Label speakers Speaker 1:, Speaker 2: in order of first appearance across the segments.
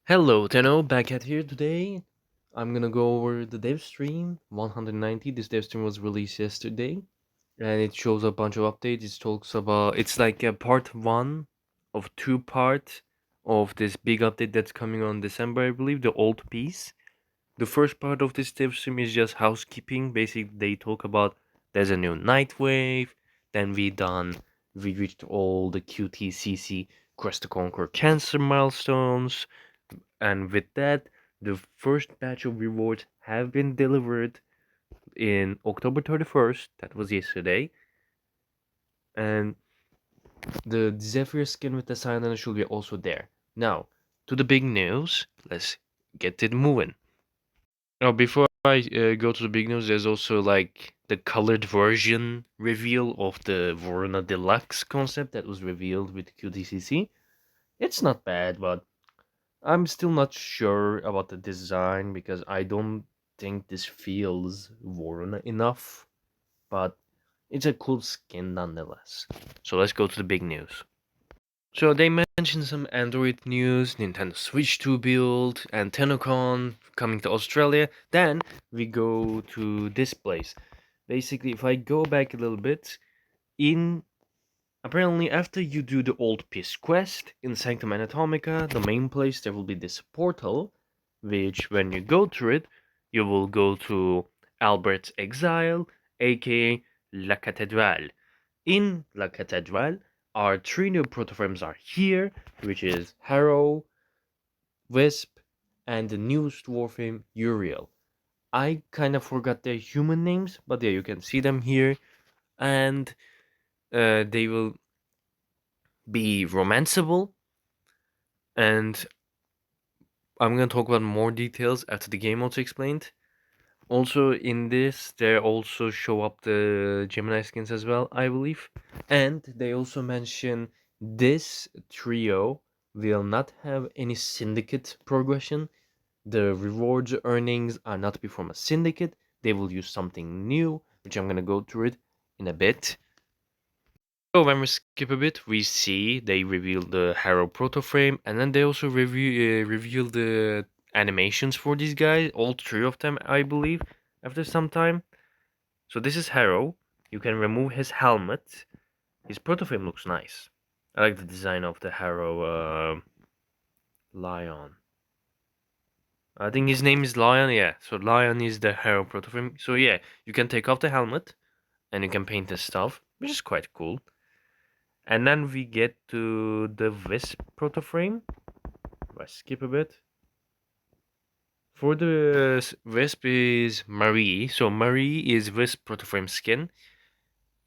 Speaker 1: Hello, Tenno, BagHead here today. I'm gonna go over the Devstream 190. This Devstream was released yesterday, and it shows a bunch of updates. It talks about it's like a part one of two parts of this big update that's coming on December, I believe, the old piece. The first part of this Devstream is just housekeeping. Basically, they talk about there's a new night wave. Then we reached all the QTCC Quest to Conquer Cancer milestones. And with that, the first batch of rewards have been delivered in October 31st. That was yesterday. And the Zephyr skin with the Silent should be also there. Now, to the big news. Let's get it moving. Now, before I go to the big news, there's also like the colored version reveal of the Vorna Deluxe concept that was revealed with QTCC. It's not bad, but I'm still not sure about the design because I don't think this feels worn enough, but it's a cool skin nonetheless. So let's go to the big news. So they mentioned some Android news, Nintendo Switch 2 build, and TennoCon coming to Australia. Then we go to this place. Basically, if I go back a little bit, in apparently, after you do the old piece quest in Sanctum Anatomica, the main place, there will be this portal, which when you go through it, you will go to Albert's Exile, aka La Cathédrale. In La Cathédrale, our three new protoforms are here, which is Harrow, Wisp, and the newest Warframe, Uriel. I kind of forgot their human names, but yeah, you can see them here, and they will be romanceable, and I'm gonna talk about more details after the game also explained. Also, in this, they also show up the Gemini skins as well, I believe. And they also mention this trio will not have any syndicate progression. The rewards earnings are not to be from a syndicate. They will use something new, which I'm gonna go through it in a bit. So when we skip a bit, we see they reveal the Harrow proto frame, and then they also reveal the animations for these guys, all three of them, I believe, after some time. So this is Harrow. You can remove his helmet. His proto frame looks nice. I like the design of the Harrow lion. I think his name is Lion. Yeah, so Lion is the Harrow proto frame. So yeah, you can take off the helmet and you can paint his stuff, which is quite cool. And then we get to the Wisp protoframe. If I skip a bit. For the Wisp is Marie. So Marie is Wisp protoframe skin.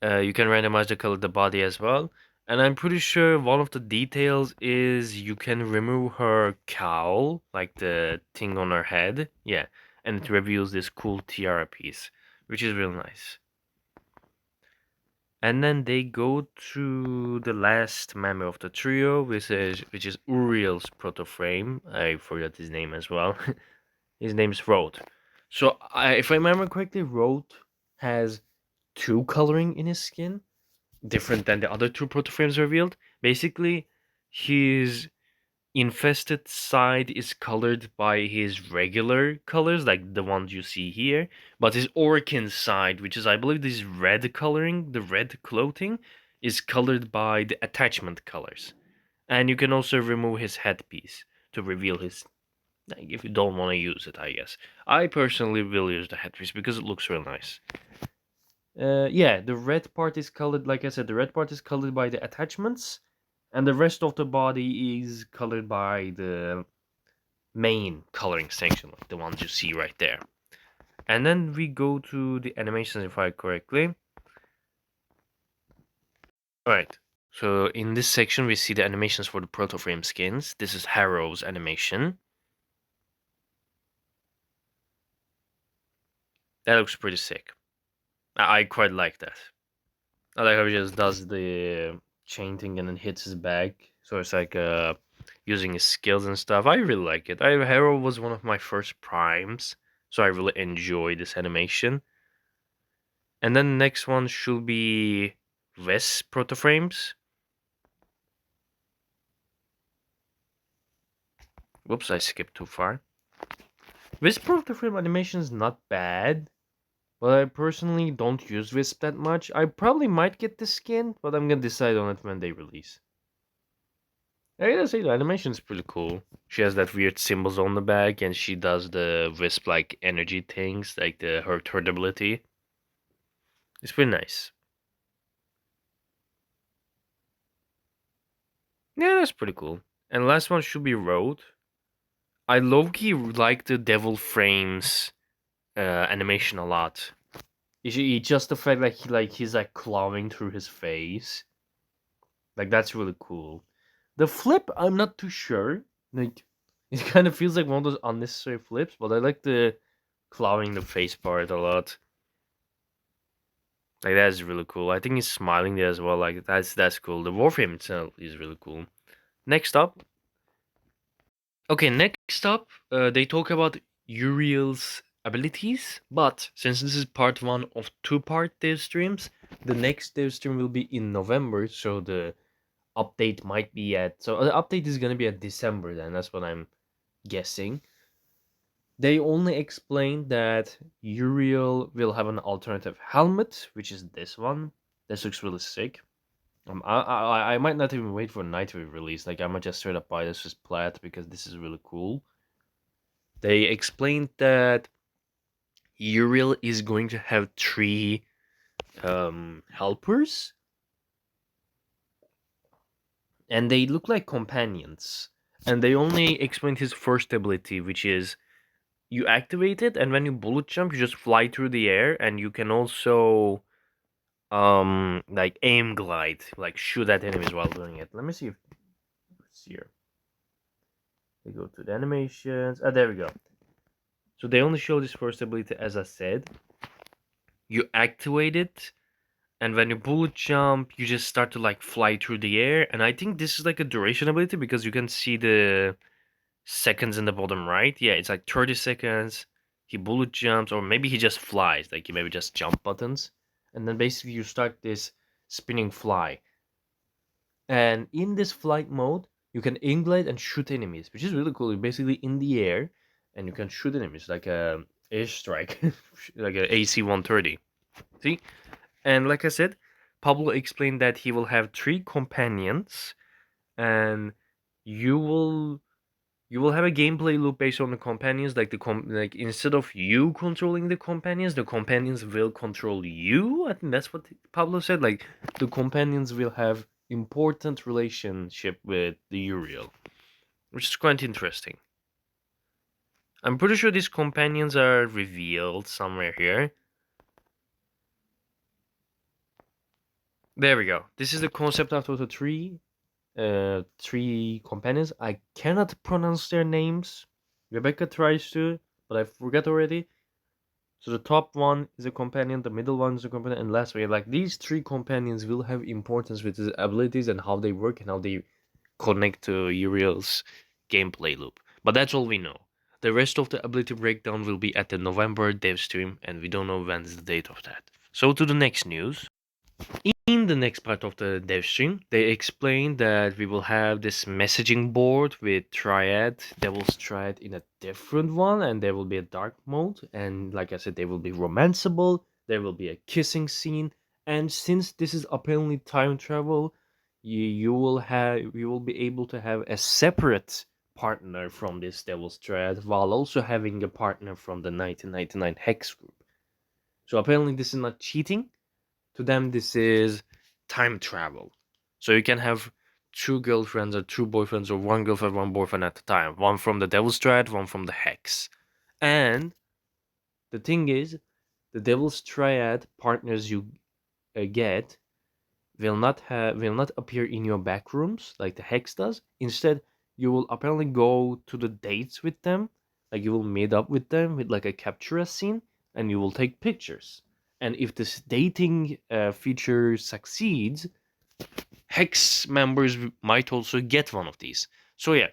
Speaker 1: You can randomize the color of the body as well. And I'm pretty sure one of the details is you can remove her cowl, like the thing on her head. Yeah. And it reveals this cool tiara piece, which is real nice. And then they go to the last member of the trio, which is Uriel's proto-frame. I forgot his name as well. His name's Roth. So if I remember correctly, Roth has two coloring in his skin, different than the other two proto-frames revealed. Basically, his infested side is colored by his regular colors, like the ones you see here, but his Orkin side, which is I believe this red coloring, the red clothing, is colored by the attachment colors. And you can also remove his headpiece to reveal his, like, if you don't want to use it, I guess. I personally will use the headpiece because it looks real nice. Yeah, the red part is colored, like I said, the red part is colored by the attachments, and the rest of the body is colored by the main coloring section, like the ones you see right there. And then we go to the animations, if I correctly. Alright, so in this section we see the animations for the proto-frame skins. This is Harrow's animation. That looks pretty sick. I quite like that. I like how he just does the chain thing and then hits his back. So it's like using his skills and stuff. I really like it. Harrow was one of my first primes, so I really enjoy this animation. And then the next one should be Wes protoframes. Whoops, I skipped too far. Whisper of the Frame animation is not bad, but I personally don't use Wisp that much. I probably might get the skin, but I'm gonna decide on it when they release. I gotta say, the animation is pretty cool. She has that weird symbols on the back, and she does the Wisp like energy things, like the her ability. It's pretty nice. Yeah, that's pretty cool. And last one should be Road. I low-key like the Devil Frames animation a lot. Just the fact that he's like clawing through his face, like that's really cool. The flip, I'm not too sure. Like, it kind of feels like one of those unnecessary flips, but I like the clawing the face part a lot. Like that is really cool. I think he's smiling there as well. Like that's cool. The Warframe itself is really cool. Next up, okay, next up, they talk about Uriel's abilities, but since this is part one of two-part dev streams, the next dev stream will be in November, so the update might be at. So the update is gonna be at December then. That's what I'm guessing. They only explained that Uriel will have an alternative helmet, which is this one. This looks really sick. I might not even wait for Night to be released. Like I might just straight up buy this as plat because this is really cool. They explained that Uriel is going to have three helpers, and they look like companions. And they only explained his first ability, which is you activate it, and when you bullet jump, you just fly through the air, and you can also like aim glide, like shoot at enemies while doing it. Let me see if it's here. We go to the animations. Ah, there we go. So they only show this first ability, as I said. You activate it, and when you bullet jump, you just start to like fly through the air. And I think this is like a duration ability because you can see the seconds in the bottom right. Yeah, it's like 30 seconds. He bullet jumps, or maybe he just flies. Like you maybe just jump buttons, and then basically you start this spinning fly. And in this flight mode, you can aim glide and shoot enemies, which is really cool. You're basically in the air, and you can shoot enemies like a airstrike, like a AC-130. See, and like I said, Pablo explained that he will have three companions, and you will you will have a gameplay loop based on the companions. Like like instead of you controlling the companions will control you. I think that's what Pablo said. Like the companions will have important relationship with the Uriel, which is quite interesting. I'm pretty sure these companions are revealed somewhere here. There we go. This is the concept art of the three companions. I cannot pronounce their names. Rebecca tries to, but I forgot already. So the top one is a companion, the middle one is a companion, and last way, like these three companions will have importance with his abilities and how they work and how they connect to Uriel's gameplay loop. But that's all we know. The rest of the ability breakdown will be at the November dev stream, and we don't know when is the date of that. So to the next news. In the next part of the dev stream, they explain that we will have this messaging board with Triad, Devil's Triad in a different one, and there will be a dark mode. And like I said, they will be romanceable, there will be a kissing scene, and since this is apparently time travel, you will be able to have a separate partner from this Devil's Triad while also having a partner from the 1999 Hex group. So apparently this is not cheating, to them this is time travel. So you can have two girlfriends or two boyfriends or one girlfriend, one boyfriend at a time. One from the Devil's Triad, one from the Hex. And the thing is, the Devil's Triad partners you get will not appear in your back rooms like the Hex does. Instead, you will apparently go to the dates with them. Like you will meet up with them with like a capture scene, and you will take pictures. And if this dating feature succeeds, Hex members might also get one of these. So yeah,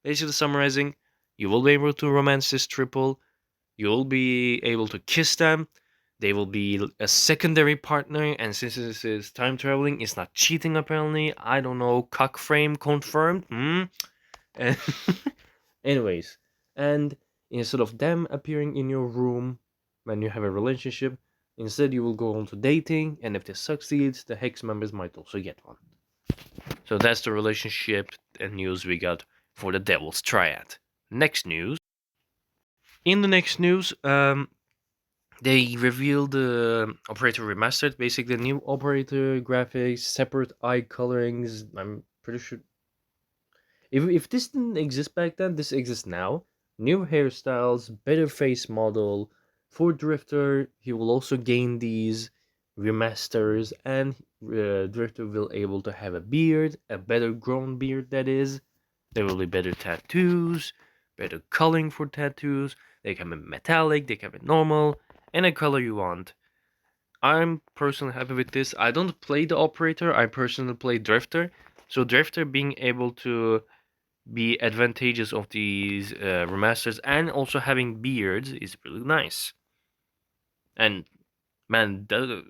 Speaker 1: basically summarizing, you will be able to romance this triple. You will be able to kiss them. They will be a secondary partner, and since this is time traveling, it's not cheating apparently. I don't know, cock frame confirmed. And, Anyways, and instead of them appearing in your room when you have a relationship, instead you will go on to dating, and if this succeeds, the Hex members might also get one. So that's the relationship and news we got for the Devil's Triad. Next news. In the next news, they revealed the operator remastered, basically the new operator graphics, separate eye colorings. I'm pretty sure if this didn't exist back then, this exists now. New hairstyles, better face model. For Drifter, he will also gain these remasters, and Drifter will able to have a beard, a better grown beard that is. There will be better tattoos, better coloring for tattoos. They can be metallic, they can be normal, any color you want. I'm personally happy with this. I don't play the operator, I personally play Drifter. So Drifter being able to be advantageous of these remasters and also having beards is really nice. And man, the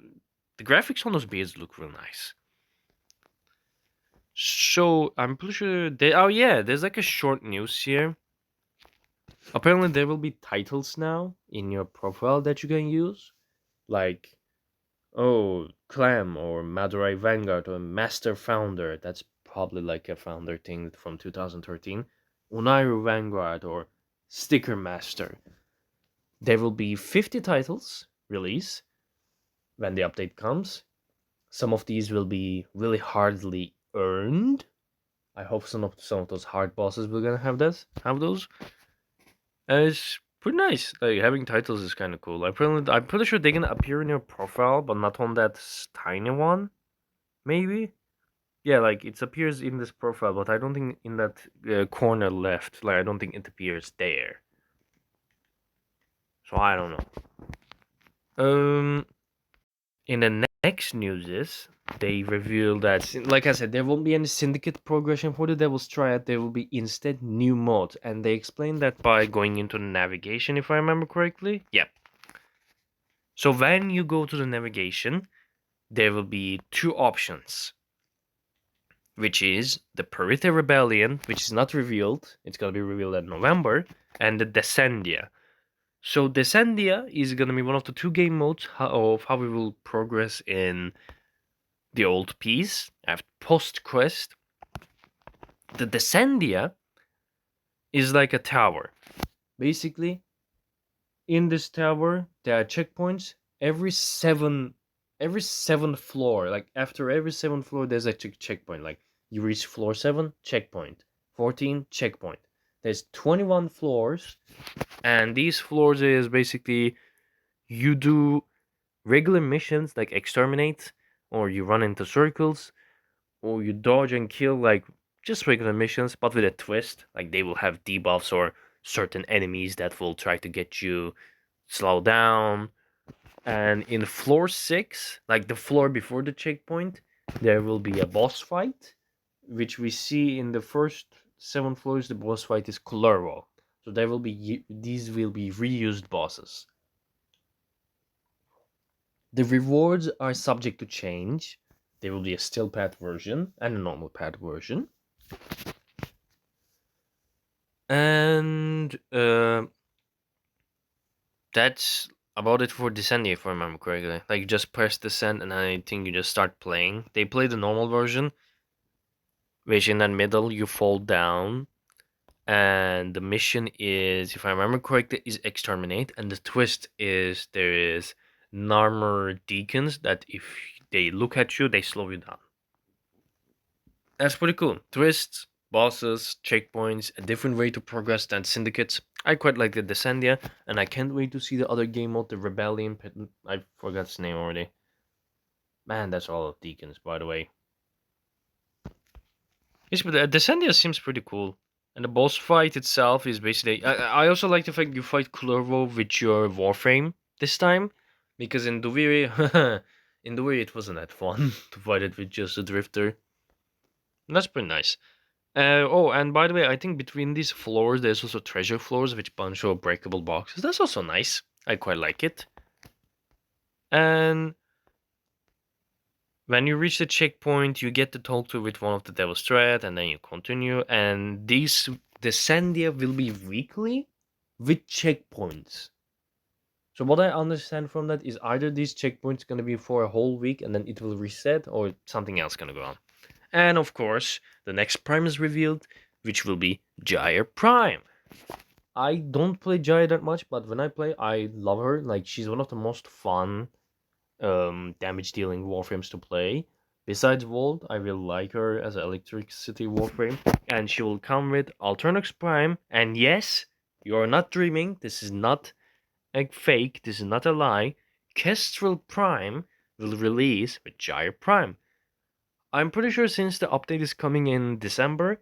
Speaker 1: graphics on those beards look real nice. So I'm pretty sure oh yeah, there's like a short news here. Apparently there will be titles now in your profile that you can use, like Clam or Madurai Vanguard or Master Founder. That's probably like a founder thing from 2013. Unairu Vanguard or Sticker Master. There will be 50 titles release when the update comes. Some of these will be really hardly earned. I hope some of those hard bosses will gonna have those. And it's pretty nice. Like having titles is kind of cool. I'm pretty sure they're gonna appear in your profile, but not on that tiny one. Maybe. Yeah, like it appears in this profile, but I don't think in that corner left. Like I don't think it appears there. So I don't know. In the next news is they revealed that, like I said, there won't be any syndicate progression for the Devil's Triad. There will be instead new mods, and they explained that by going into navigation, if I remember correctly. Yep. So when you go to the navigation, there will be two options, which is the Peritha Rebellion, which is not revealed. It's gonna be revealed in November, and the Descendia. So Descendia is gonna be one of the two game modes of how we will progress in the old piece after post quest. The Descendia is like a tower. Basically, in this tower there are checkpoints every seventh floor. Like after every seventh floor there's a checkpoint. Like you reach floor 7, checkpoint. 14, checkpoint. There's 21 floors, and these floors is basically you do regular missions like exterminate, or you run into circles, or you dodge and kill, like just regular missions, but with a twist. Like they will have debuffs or certain enemies that will try to get you slow down. And in floor 6, like the floor before the checkpoint, there will be a boss fight, which we see in the first 7 floors. The boss fight is Kulurvo. So these will be reused bosses. The rewards are subject to change. There will be a still path version and a normal path version. And that's about it for Descend, if I remember correctly. Like you just press Descend and I think you just start playing. They play the normal version, which in that middle you fall down. And the mission is, if I remember correctly, is exterminate. And the twist is there is Narmer deacons that if they look at you, they slow you down. That's pretty cool. Twists, bosses, checkpoints, a different way to progress than syndicates. I quite like the Descendia, and I can't wait to see the other game mode, the Rebellion. I forgot its name already. Man, that's all of Deacons, by the way. Yes, but the Descendia seems pretty cool. And the boss fight itself is basically... I also like the fact you fight Clorvo with your Warframe this time. Because in Duviri... in Duviri it wasn't that fun to fight it with just a Drifter. And that's pretty nice. And by the way, I think between these floors, there's also treasure floors with bunch of breakable boxes. That's also nice. I quite like it. And when you reach the checkpoint, you get to talk to with one of the Devil's Triad, and then you continue. And these the Sandia will be weekly with checkpoints. So what I understand from that is either these checkpoints gonna be for a whole week and then it will reset, or something else gonna go on. And of course, the next prime is revealed, which will be Gyre Prime. I don't play Gyre that much, but when I play, I love her. Like, she's one of the most fun damage dealing warframes to play. Besides Volt, I really like her as an electricity warframe, and she will come with Alternox Prime. And yes, you're not dreaming. This is not a fake. This is not a lie. Kestrel Prime will release with Gyre Prime. I'm pretty sure since the update is coming in December,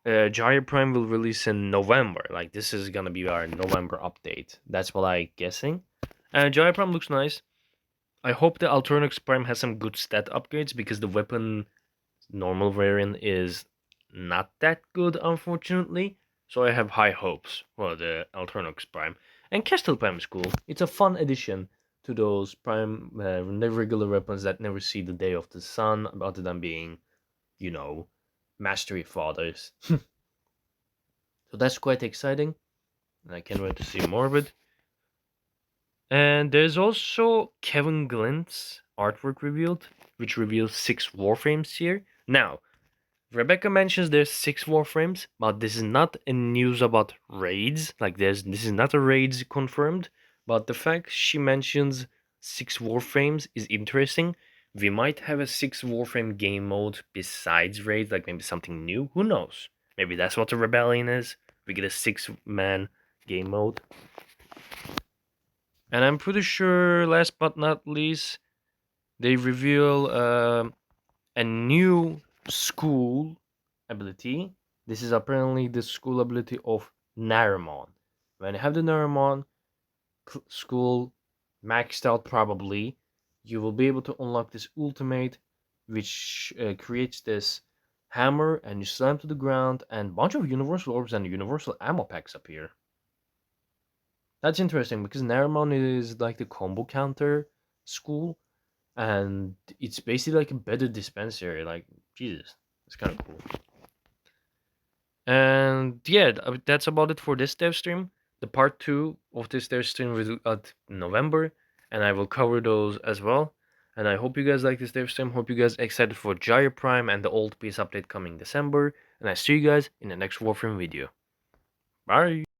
Speaker 1: Gyre Prime will release in November. Like, this is gonna be our November update. That's what I'm guessing. Gyre Prime looks nice. I hope the Alternox Prime has some good stat upgrades, because the weapon normal variant is not that good, unfortunately. So I have high hopes for the Alternox Prime. And Kestrel Prime is cool. It's a fun addition to those Prime regular weapons that never see the day of the sun, other than being, you know, mastery fathers. So that's quite exciting, and I can't wait to see more of it. And there's also Kevin Glenn's artwork revealed, which reveals 6 warframes here. Now, Rebecca mentions there's 6 warframes, but this is not a news about raids. Like, this is not a raids confirmed, but the fact she mentions 6 warframes is interesting. We might have a 6 warframe game mode besides raids, like maybe something new. Who knows? Maybe that's what the rebellion is. We get a 6-man game mode. And I'm pretty sure, last but not least, they reveal a new school ability. This is apparently the school ability of Naramon. When you have the Naramon school maxed out, probably, you will be able to unlock this ultimate, which creates this hammer, and you slam to the ground, and a bunch of universal orbs and universal ammo packs appear. That's interesting, because Naramon is like the combo counter school, and it's basically like a better dispensary. Like, Jesus, it's kind of cool. And yeah, that's about it for this dev stream. The part 2 of this dev stream will be at November, and I will cover those as well. And I hope you guys like this dev stream. Hope you guys excited for Gyre Prime and the old piece update coming December. And I see you guys in the next Warframe video. Bye!